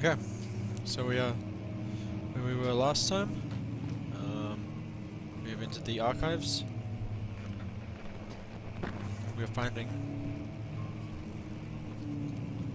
Okay, so we are where we were last time. We have entered the archives. We are finding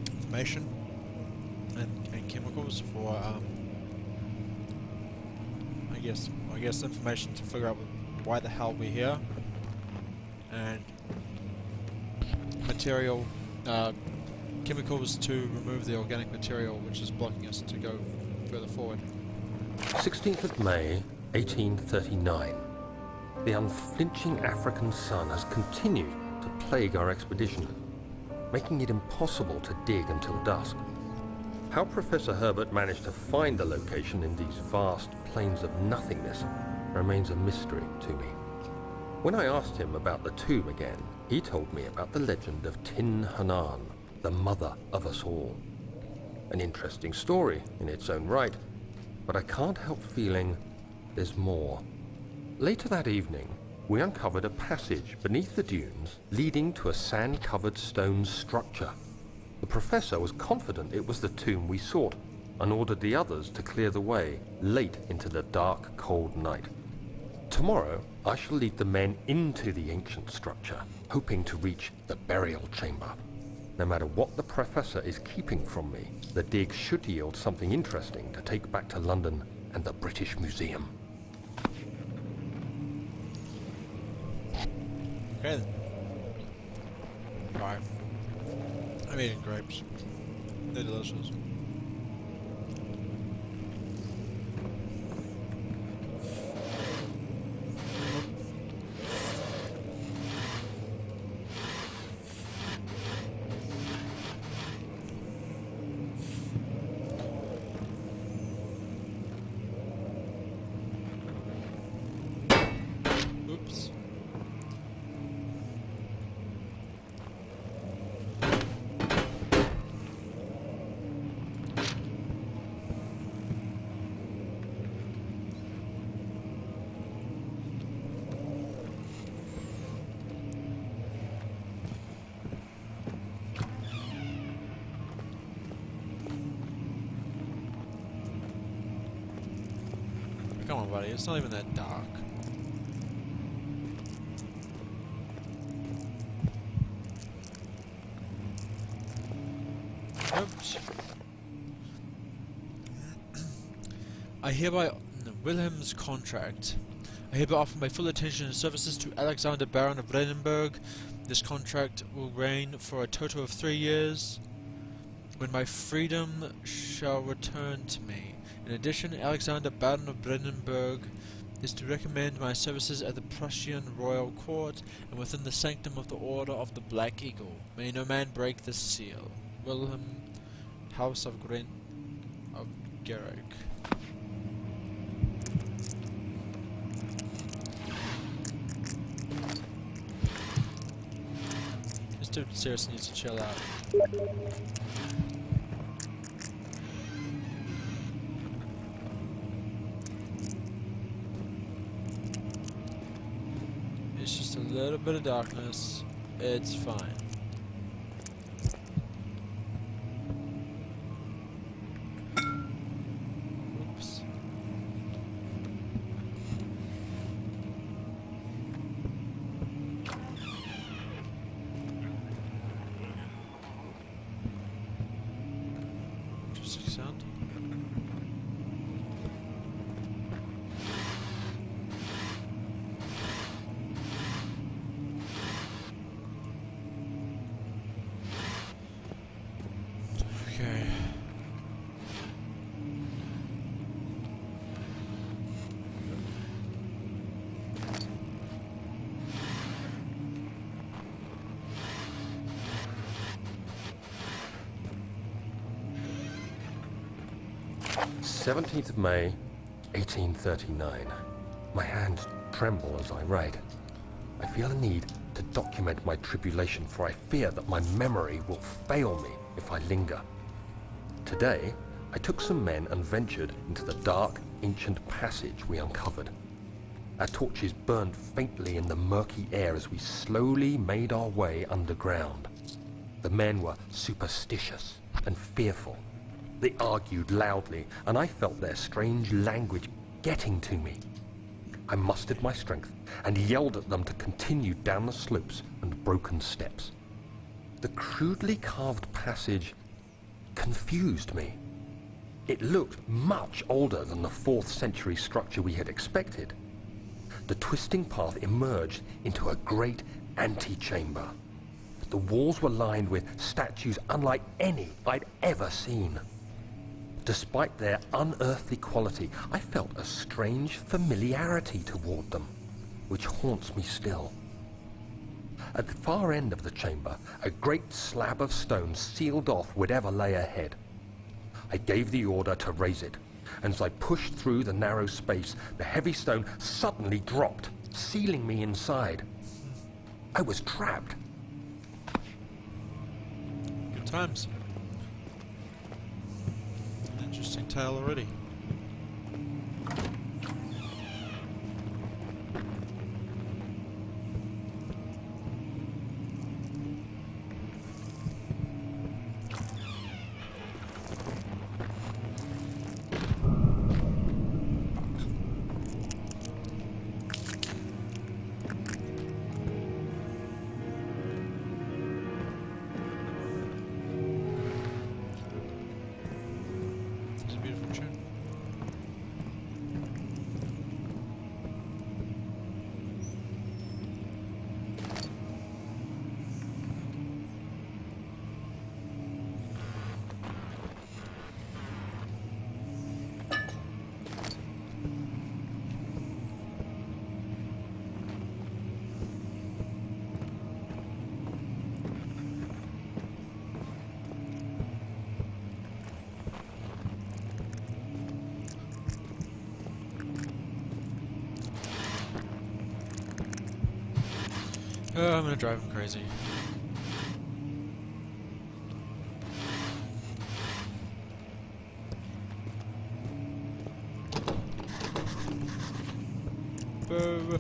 information and chemicals for I guess information to figure out why the hell we're here, and material chemicals to remove the organic material which is blocking us to go further forward. 16th of May, 1839. The unflinching African sun has continued to plague our expedition, making it impossible to dig until dusk. How Professor Herbert managed to find the location in these vast plains of nothingness remains a mystery to me. When I asked him about the tomb again, he told me about the legend of Tin Hanan, the mother of us all. An interesting story in its own right, but I can't help feeling there's more. Later that evening, we uncovered a passage beneath the dunes leading to a sand-covered stone structure. The professor was confident it was the tomb we sought and ordered the others to clear the way late into the dark, cold night. Tomorrow, I shall lead the men into the ancient structure, hoping to reach the burial chamber. No matter what the professor is keeping from me, the dig should yield something interesting to take back to London and the British Museum. Okay then. Right. I'm eating grapes. They're delicious. Oops. Come on, buddy. It's not even that dark. Oops. I hereby... Wilhelm's contract. I hereby offer my full attention and services to Alexander Baron of Brandenburg. This contract will reign for a total of 3 years, when my freedom shall return to me. In addition, Alexander Baron of Brandenburg is to recommend my services at the Prussian Royal Court and within the sanctum of the Order of the Black Eagle. May no man break this seal. Wilhelm, House of Garrick. This dude seriously needs to chill out. It's just a little bit of darkness. It's fine. Oops. Interesting sound. Okay. "17th of May, 1839. My hands tremble as I write. I feel a need to document my tribulation, for I fear that my memory will fail me if I linger. Today, I took some men and ventured into the dark, ancient passage we uncovered. Our torches burned faintly in the murky air as we slowly made our way underground. The men were superstitious and fearful. They argued loudly, and I felt their strange language getting to me. I mustered my strength and yelled at them to continue down the slopes and broken steps. The crudely carved passage confused me. It looked much older than the 4th century structure we had expected. The twisting path emerged into a great antechamber. The walls were lined with statues unlike any I'd ever seen. Despite their unearthly quality, I felt a strange familiarity toward them, which haunts me still. At the far end of the chamber, a great slab of stone sealed off whatever lay ahead. I gave the order to raise it, and as I pushed through the narrow space, the heavy stone suddenly dropped, sealing me inside. I was trapped. Good times. An interesting tale already. Oh, I'm gonna drive him crazy. Boo.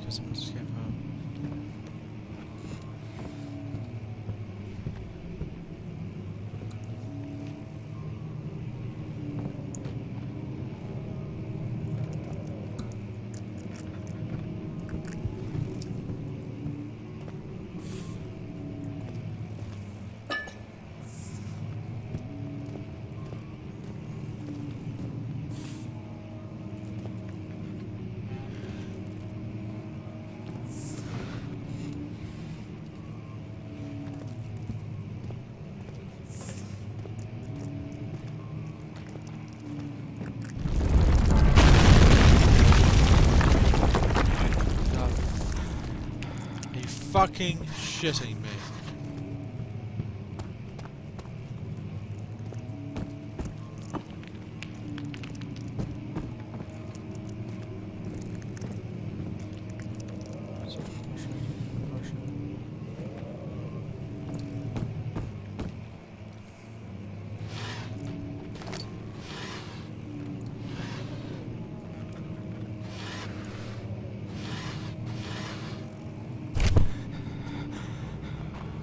Someone just came home. Fucking shitting me.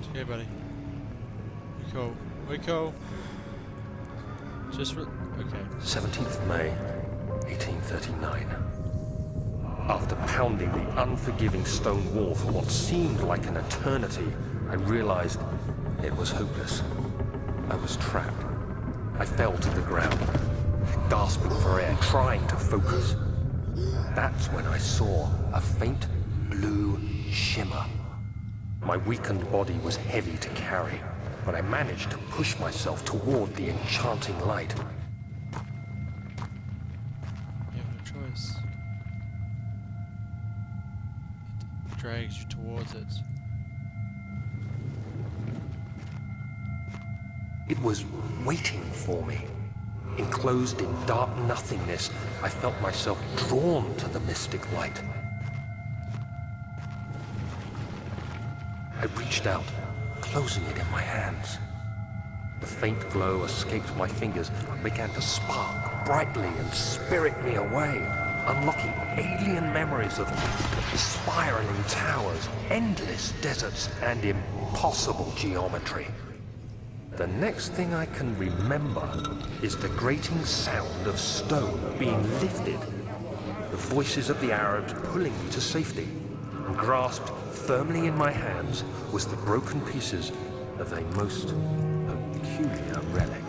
Okay, buddy. Rico. Rico. Just okay. 17th May, 1839. After pounding the unforgiving stone wall for what seemed like an eternity, I realized it was hopeless. I was trapped. I fell to the ground, gasping for air, trying to focus. That's when I saw a faint blue shimmer. My weakened body was heavy to carry, but I managed to push myself toward the enchanting light. You have no choice. It drags you towards it. It was waiting for me. Enclosed in dark nothingness, I felt myself drawn to the mystic light. I reached out, closing it in my hands. The faint glow escaped my fingers and began to spark brightly and spirit me away, unlocking alien memories of spiraling towers, endless deserts, and impossible geometry. The next thing I can remember is the grating sound of stone being lifted, the voices of the Arabs pulling me to safety, and grasped firmly in my hands was the broken pieces of a most peculiar relic.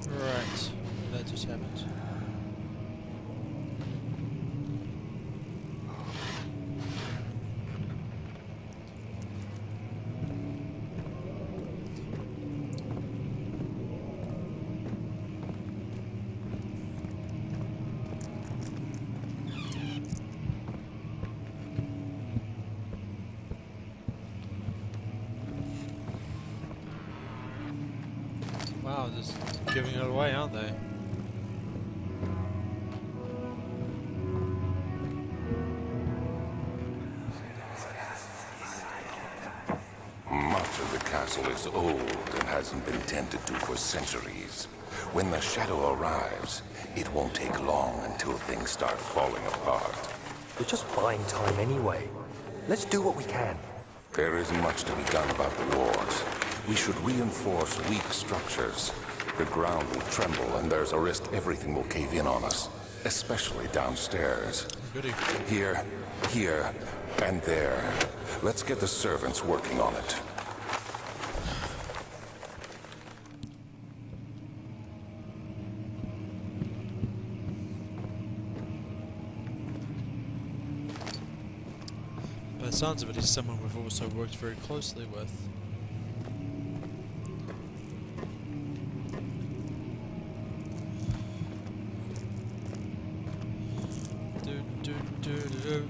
Right, that just happened. Wow, just giving it away, aren't they? Much of the castle is old and hasn't been tended to for centuries. When the shadow arrives, it won't take long until things start falling apart. We're just buying time anyway. Let's do what we can. There isn't much to be done about the walls. We should reinforce weak structures. The ground will tremble and there's a risk everything will cave in on us, especially downstairs. Goody. Here, and there. Let's get the servants working on it. By the sounds of it, he's someone we've also worked very closely with. Do.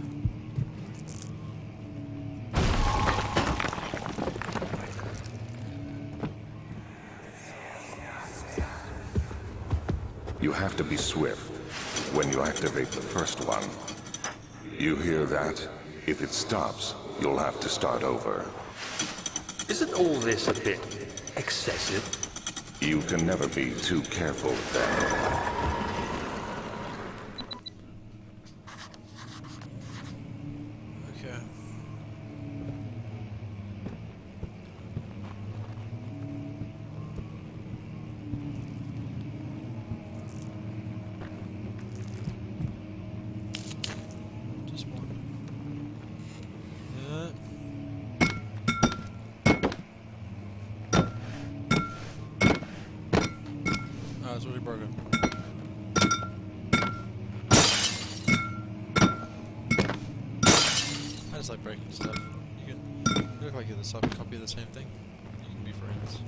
You have to be swift when you activate the first one. You hear that? If it stops, you'll have to start over. Isn't all this a bit excessive? You can never be too careful then. Okay. Just one. Yeah. Ah, it's already broken. I just like breaking stuff. You look like you're the copy of the same thing. You can be friends.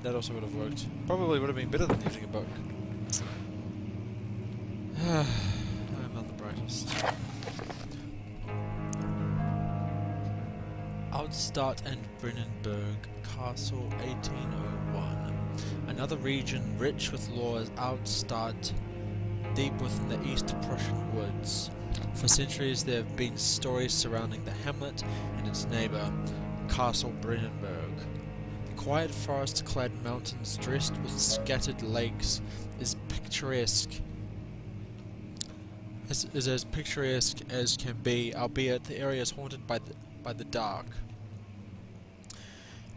That also would have worked. Probably would have been better than using a book. I'm not the brightest. Outstadt and Brennenburg, Castle 1801. Another region rich with lore is Outstadt, deep within the East Prussian woods. For centuries there have been stories surrounding the hamlet and its neighbour, Castle Brennenburg. The quiet forest-clad mountains dressed with scattered lakes is as picturesque as can be, albeit the area is haunted by the dark.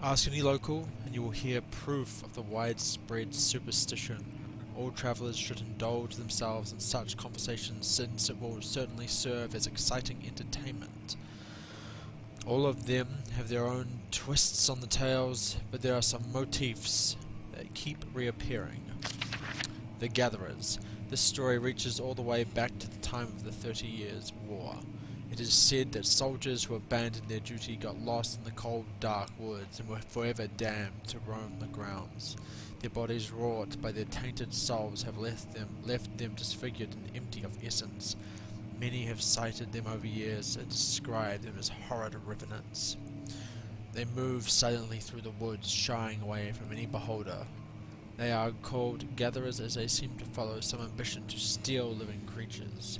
Ask any local and you will hear proof of the widespread superstition. All travellers should indulge themselves in such conversations since it will certainly serve as exciting entertainment. All of them have their own twists on the tales, but there are some motifs that keep reappearing. The Gatherers. This story reaches all the way back to the time of the 30 Years' War. It is said that soldiers who abandoned their duty got lost in the cold, dark woods and were forever damned to roam the grounds. Their bodies wrought by their tainted souls have left them disfigured and empty of essence. Many have cited them over years and described them as horrid revenants. They move silently through the woods, shying away from any beholder. They are called gatherers as they seem to follow some ambition to steal living creatures.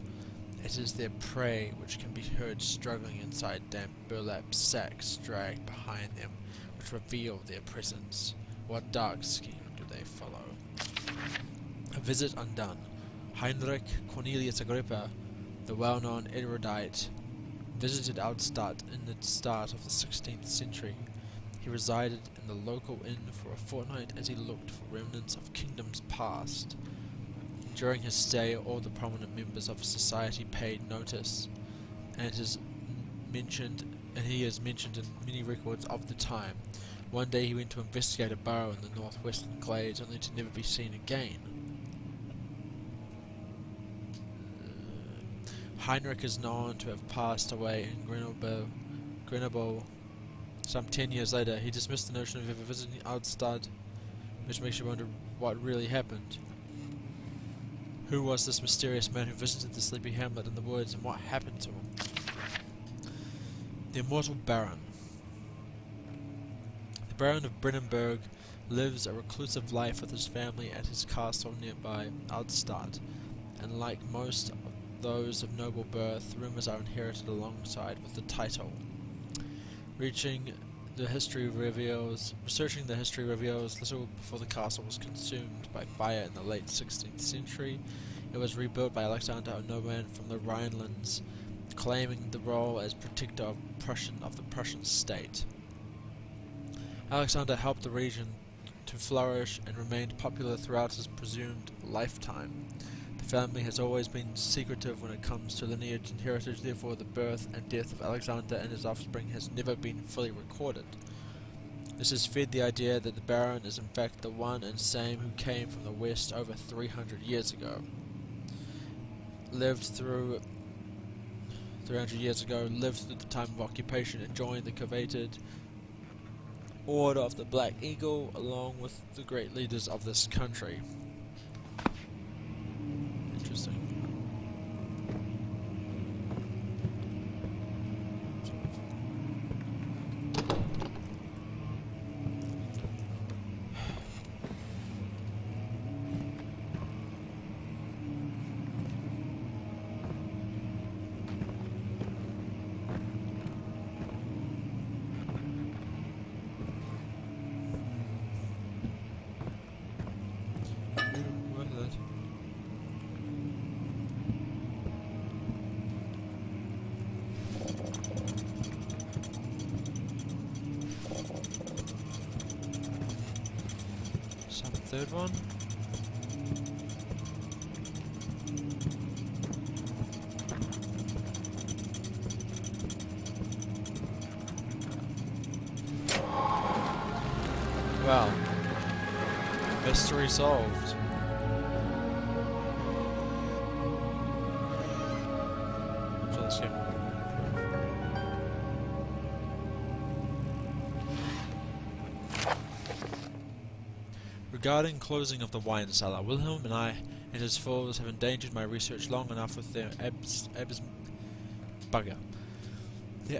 It is their prey which can be heard struggling inside damp burlap sacks dragged behind them, which reveal their presence. What dark scheme do they follow? A visit undone. Heinrich Cornelius Agrippa, the well-known erudite, visited Altstadt in the start of the 16th century. He resided in the local inn for a fortnight as he looked for remnants of kingdoms past. During his stay, all the prominent members of society paid notice, and he is mentioned in many records of the time. One day he went to investigate a burrow in the northwestern glades, only to never be seen again. Heinrich is known to have passed away in Grenoble some 10 years later. He dismissed the notion of ever visiting Altstadt, which makes you wonder what really happened. Who was this mysterious man who visited the sleepy hamlet in the woods, and what happened to him? The Immortal Baron. The Baron of Brennenburg lives a reclusive life with his family at his castle nearby Altstadt, and like most of those of noble birth, rumors are inherited alongside with the title. Researching the history reveals little before the castle was consumed by fire in the late 16th century. It was rebuilt by Alexander, a nobleman from the Rhinelands, claiming the role as protector of the Prussian state. Alexander helped the region to flourish and remained popular throughout his presumed lifetime. The family has always been secretive when it comes to lineage and heritage, therefore the birth and death of Alexander and his offspring has never been fully recorded. This has fed the idea that the Baron is in fact the one and same who came from the west over 300 years ago. Lived through the time of occupation, and joined the coveted Order of the Black Eagle along with the great leaders of this country. Interesting. Third one. Well, mystery solved. So let's get regarding closing of the wine cellar, Wilhelm and I and his foes have endangered my research long enough with their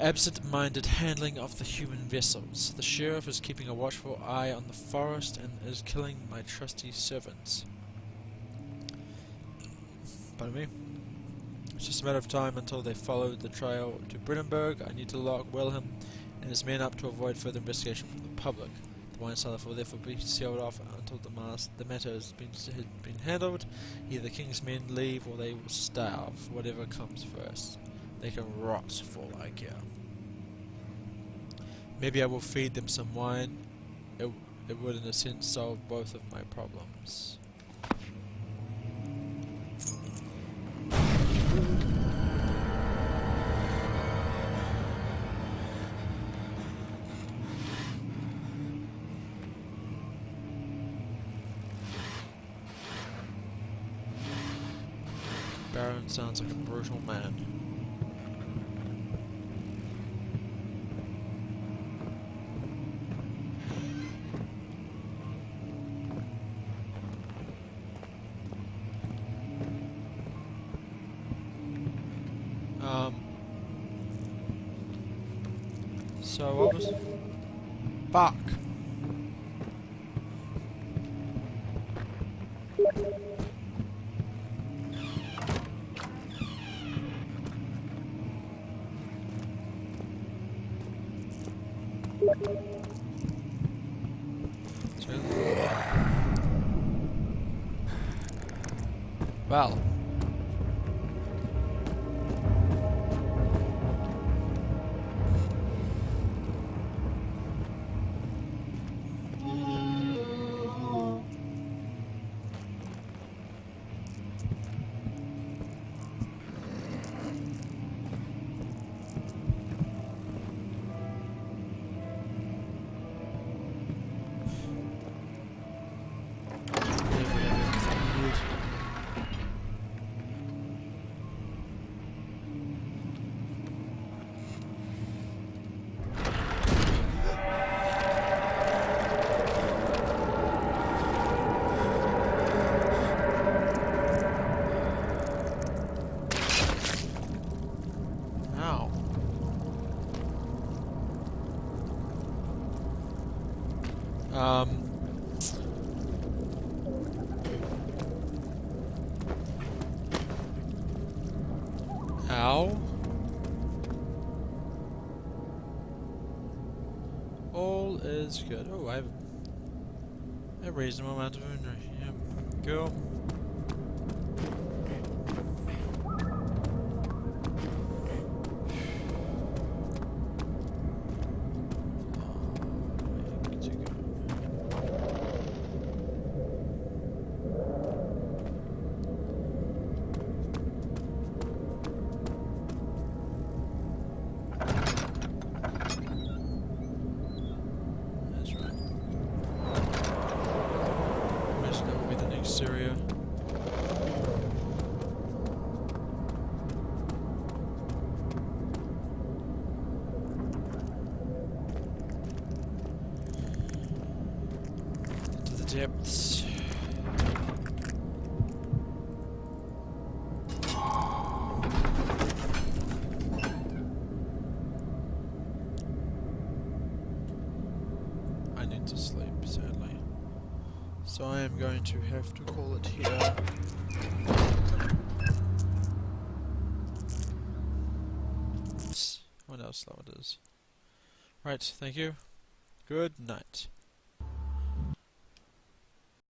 absent-minded handling of the human vessels. The sheriff is keeping a watchful eye on the forest and is killing my trusty servants. Pardon me. It's just a matter of time until they follow the trail to Brennenburg. I need to lock Wilhelm and his men up to avoid further investigation from the public. The wine cellar will therefore be sealed off until the matter has been handled. Either the king's men leave or they will starve, whatever comes first. They can rot for all I care. Maybe I will feed them some wine. It would in a sense solve both of my problems. Baron sounds like a brutal man. So what was... Fuck! Well. Ow. All is good. Oh, I have a reasonable amount of injury. Yeah, cool. Syria. Into the depths. I need to sleep, sadly. So I am going to have to call it here. What else that it is? Right, thank you. Good night.